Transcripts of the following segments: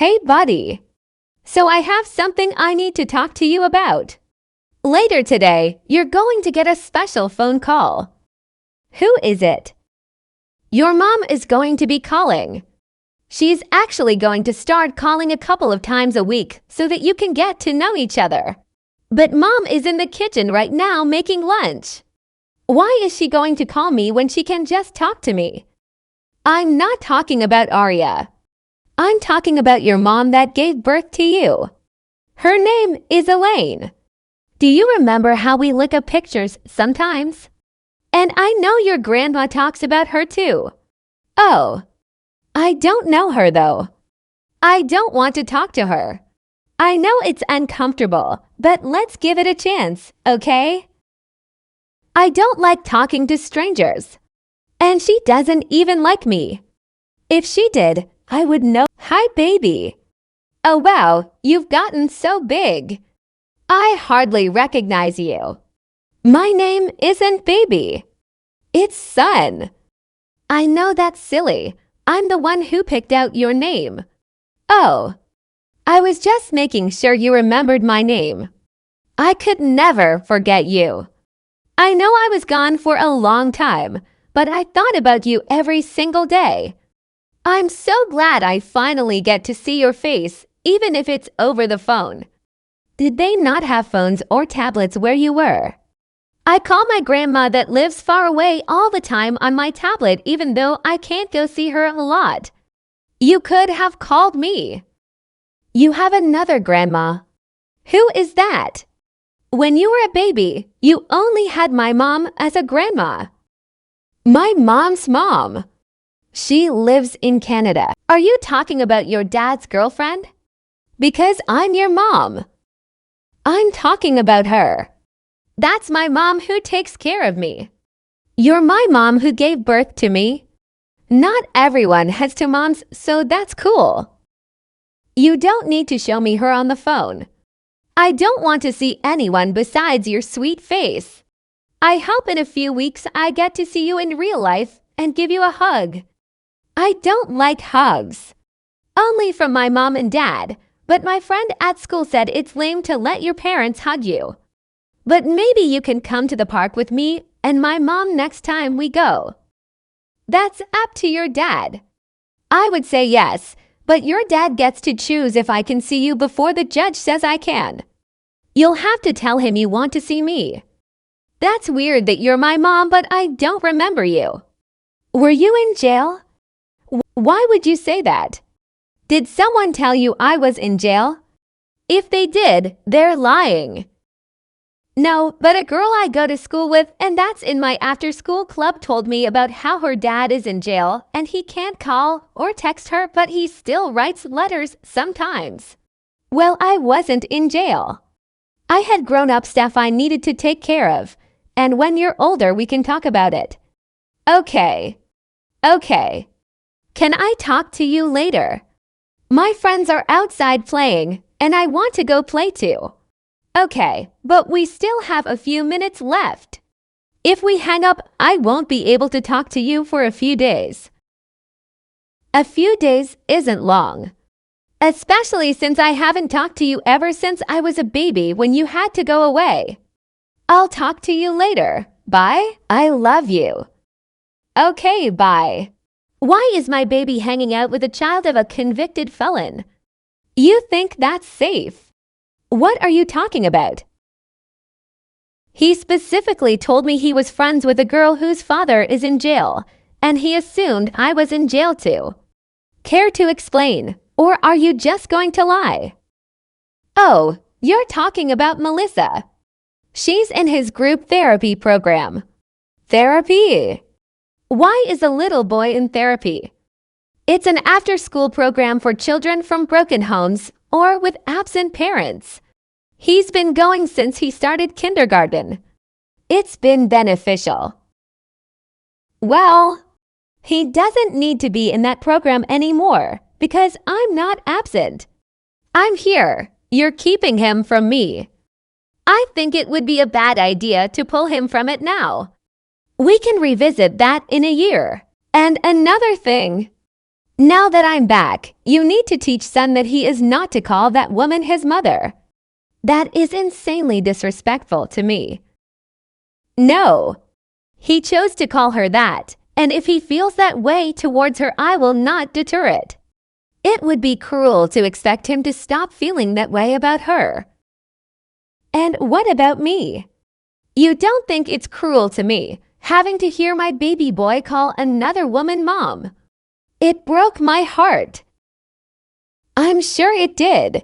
Hey, buddy. So I have something I need to talk to you about. Later today, you're going to get a special phone call. Who is it? Your mom is going to be calling. She's actually going to start calling a couple of times a week so that you can get to know each other. But Mom is in the kitchen right now making lunch. Why is she going to call me when she can just talk to me? I'm not talking about Arya. I'm talking about your mom that gave birth to you. Her name is Elaine. Do you remember how we look at pictures sometimes? And I know your grandma talks about her too. Oh, I don't know her though. I don't want to talk to her. I know it's uncomfortable, but let's give it a chance, okay? I don't like talking to strangers. And she doesn't even like me. If she did, I would know. Hi, baby. Oh, wow, you've gotten so big. I hardly recognize you. My name isn't Baby. It's Son. I know that's silly. I'm the one who picked out your name. Oh, I was just making sure you remembered my name. I could never forget you. I know I was gone for a long time, but I thought about you every single day. I'm so glad I finally get to see your face, even if it's over the phone. Did they not have phones or tablets where you were? I call my grandma that lives far away all the time on my tablet even though I can't go see her a lot. You could have called me. You have another grandma. Who is that? When you were a baby, you only had my mom as a grandma. My mom's mom. She lives in Canada. Are you talking about your dad's girlfriend? Because I'm your mom. I'm talking about her. That's my mom who takes care of me. You're my mom who gave birth to me. Not everyone has two moms, so that's cool. You don't need to show me her on the phone. I don't want to see anyone besides your sweet face. I hope in a few weeks I get to see you in real life and give you a hug. I don't like hugs. Only from my mom and dad, but my friend at school said it's lame to let your parents hug you. But maybe you can come to the park with me and my mom next time we go. That's up to your dad. I would say yes, but your dad gets to choose if I can see you before the judge says I can. You'll have to tell him you want to see me. That's weird that you're my mom, but I don't remember you. Were you in jail? Why would you say that? Did someone tell you I was in jail? If they did, they're lying. No, but a girl I go to school with and that's in my after-school club told me about how her dad is in jail and he can't call or text her, but he still writes letters sometimes. Well, I wasn't in jail. I had grown-up stuff I needed to take care of, and when you're older, we can talk about it. Okay. Can I talk to you later? My friends are outside playing, and I want to go play too. Okay, but we still have a few minutes left. If we hang up, I won't be able to talk to you for a few days. A few days isn't long. Especially since I haven't talked to you ever since I was a baby when you had to go away. I'll talk to you later. Bye. I love you. Okay, bye. Why is my baby hanging out with a child of a convicted felon? You think that's safe? What are you talking about? He specifically told me he was friends with a girl whose father is in jail, and he assumed I was in jail too. Care to explain, or are you just going to lie? Oh, you're talking about Melissa. She's in his group therapy program. Therapy? Why is a little boy in therapy? It's an after-school program for children from broken homes or with absent parents. He's been going since he started kindergarten. It's been beneficial. Well, he doesn't need to be in that program anymore because I'm not absent. I'm here. You're keeping him from me. I think it would be a bad idea to pull him from it now. We can revisit that in a year. And another thing. Now that I'm back, you need to teach Sun that he is not to call that woman his mother. That is insanely disrespectful to me. No. He chose to call her that, and if he feels that way towards her, I will not deter it. It would be cruel to expect him to stop feeling that way about her. And what about me? You don't think it's cruel to me, having to hear my baby boy call another woman mom? It broke my heart. I'm sure it did.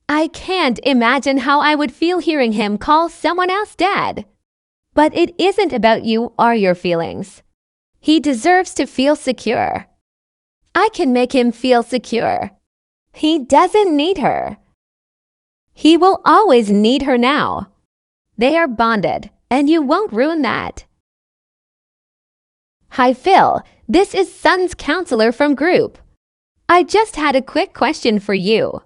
I can't imagine how I would feel hearing him call someone else dad. But it isn't about you or your feelings. He deserves to feel secure. I can make him feel secure. He doesn't need her. He will always need her now. They are bonded, and you won't ruin that. Hi Phil, this is Sun's counselor from group. I just had a quick question for you.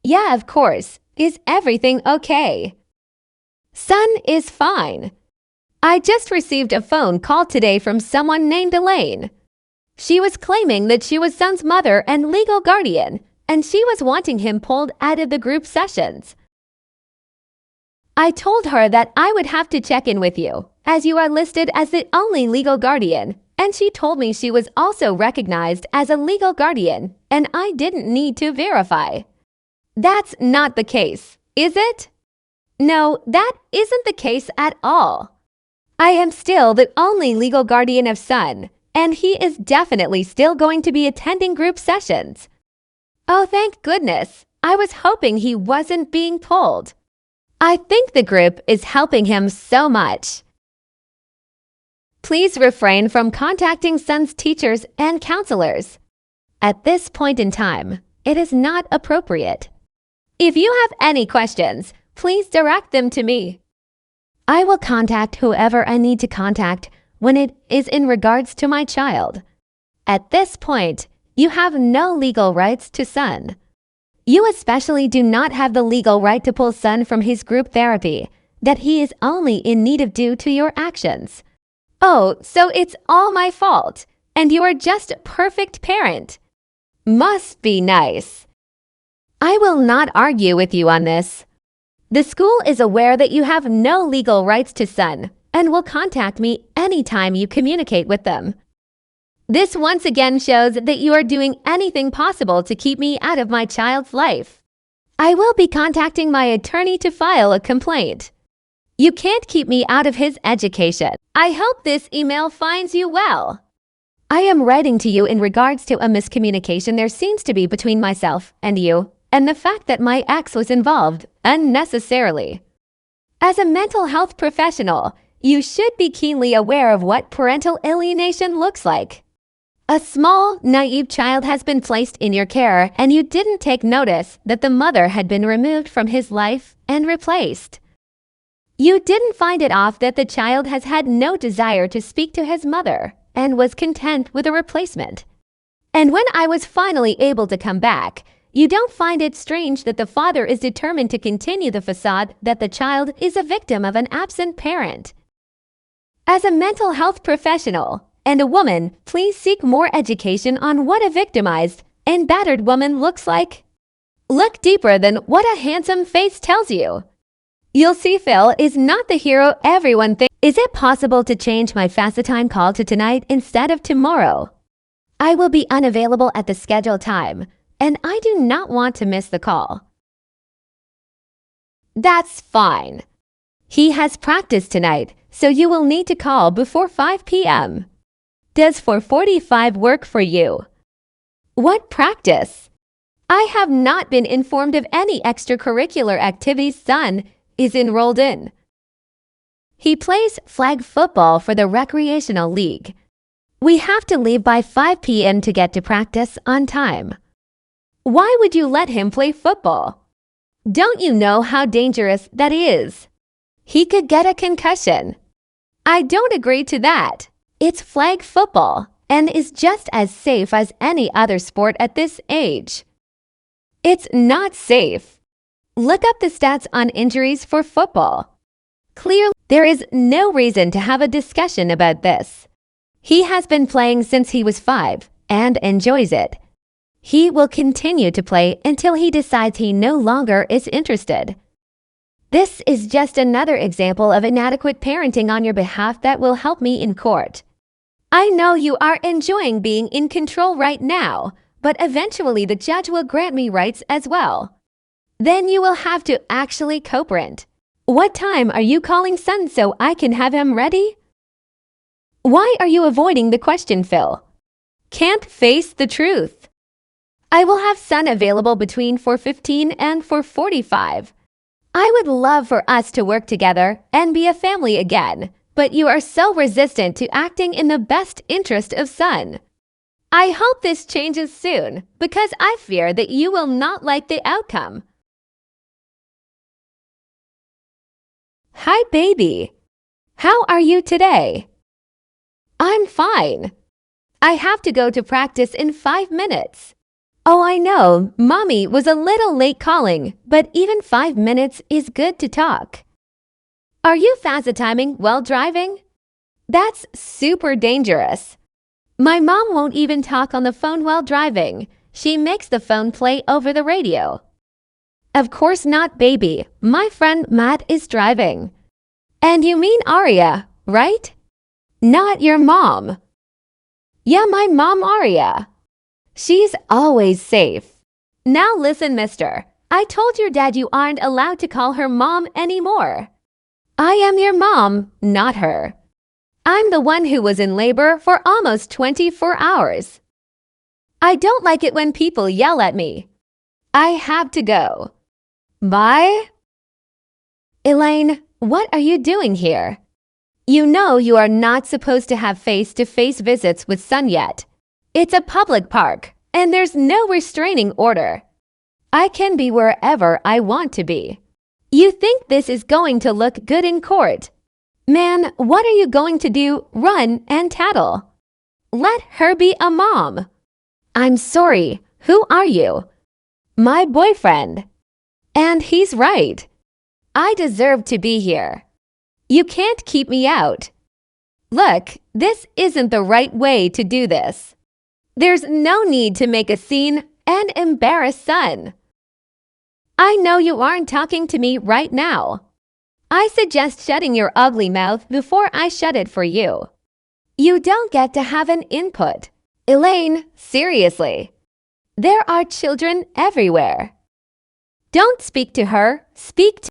Yeah, of course. Is everything okay? Sun is fine. I just received a phone call today from someone named Elaine. She was claiming that she was Sun's mother and legal guardian, and she was wanting him pulled out of the group sessions. I told her that I would have to check in with you, as you are listed as the only legal guardian, and she told me she was also recognized as a legal guardian, and I didn't need to verify. That's not the case, is it? No, that isn't the case at all. I am still the only legal guardian of Sun, and he is definitely still going to be attending group sessions. Oh, thank goodness. I was hoping he wasn't being pulled. I think the group is helping him so much. Please refrain from contacting Sun's teachers and counselors. At this point in time, it is not appropriate. If you have any questions, please direct them to me. I will contact whoever I need to contact when it is in regards to my child. At this point, you have no legal rights to Sun. You especially do not have the legal right to pull Sun from his group therapy that he is only in need of due to your actions. Oh, so it's all my fault, and you are just a perfect parent. Must be nice. I will not argue with you on this. The school is aware that you have no legal rights to Sun and will contact me anytime you communicate with them. This once again shows that you are doing anything possible to keep me out of my child's life. I will be contacting my attorney to file a complaint. You can't keep me out of his education. I hope this email finds you well. I am writing to you in regards to a miscommunication there seems to be between myself and you, and the fact that my ex was involved unnecessarily. As a mental health professional, you should be keenly aware of what parental alienation looks like. A small, naive child has been placed in your care, and you didn't take notice that the mother had been removed from his life and replaced. You didn't find it off that the child has had no desire to speak to his mother and was content with a replacement. And when I was finally able to come back, you don't find it strange that the father is determined to continue the facade that the child is a victim of an absent parent. As a mental health professional and a woman, please seek more education on what a victimized and battered woman looks like. Look deeper than what a handsome face tells you. You'll see Phil is not the hero everyone thinks. Is it possible to change my FaceTime call to tonight instead of tomorrow? I will be unavailable at the scheduled time, and I do not want to miss the call. That's fine. He has practice tonight, so you will need to call before 5 p.m. Does 4:45 work for you? What practice? I have not been informed of any extracurricular activities Sun is enrolled in. He plays flag football for the recreational league. We have to leave by 5 p.m. to get to practice on time. Why would you let him play football? Don't you know how dangerous that is? He could get a concussion. I don't agree to that. It's flag football and is just as safe as any other sport at this age. It's not safe. Look up the stats on injuries for football. Clearly, there is no reason to have a discussion about this. He has been playing since he was 5, and enjoys it. He will continue to play until he decides he no longer is interested. This is just another example of inadequate parenting on your behalf that will help me in court. I know you are enjoying being in control right now, but eventually the judge will grant me rights as well. Then you will have to actually co-parent. What time are you calling son so I can have him ready? Why are you avoiding the question, Phil? Can't face the truth. I will have son available between 4:15 and 4:45. I would love for us to work together and be a family again, but you are so resistant to acting in the best interest of son. I hope this changes soon because I fear that you will not like the outcome. Hi, baby. How are you today? I'm fine. I have to go to practice in 5 minutes. Oh, I know, Mommy was a little late calling, but even 5 minutes is good to talk. Are you fast timing while driving? That's super dangerous. My mom won't even talk on the phone while driving. She makes the phone play over the radio. Of course not, baby. My friend Matt is driving. And you mean Aria, right? Not your mom. Yeah, my mom Aria. She's always safe. Now listen, mister. I told your dad you aren't allowed to call her mom anymore. I am your mom, not her. I'm the one who was in labor for almost 24 hours. I don't like it when people yell at me. I have to go. Bye. Elaine, what are you doing here? You know you are not supposed to have face-to-face visits with son yet. It's a public park, and there's no restraining order. I can be wherever I want to be. You think this is going to look good in court? Man, what are you going to do? Run and tattle? Let her be a mom. I'm sorry, who are you? My boyfriend. And he's right. I deserve to be here. You can't keep me out. Look, this isn't the right way to do this. There's no need to make a scene and embarrass son. I know you aren't talking to me right now. I suggest shutting your ugly mouth before I shut it for you. You don't get to have an input. Elaine, seriously. There are children everywhere. Don't speak to her, speak to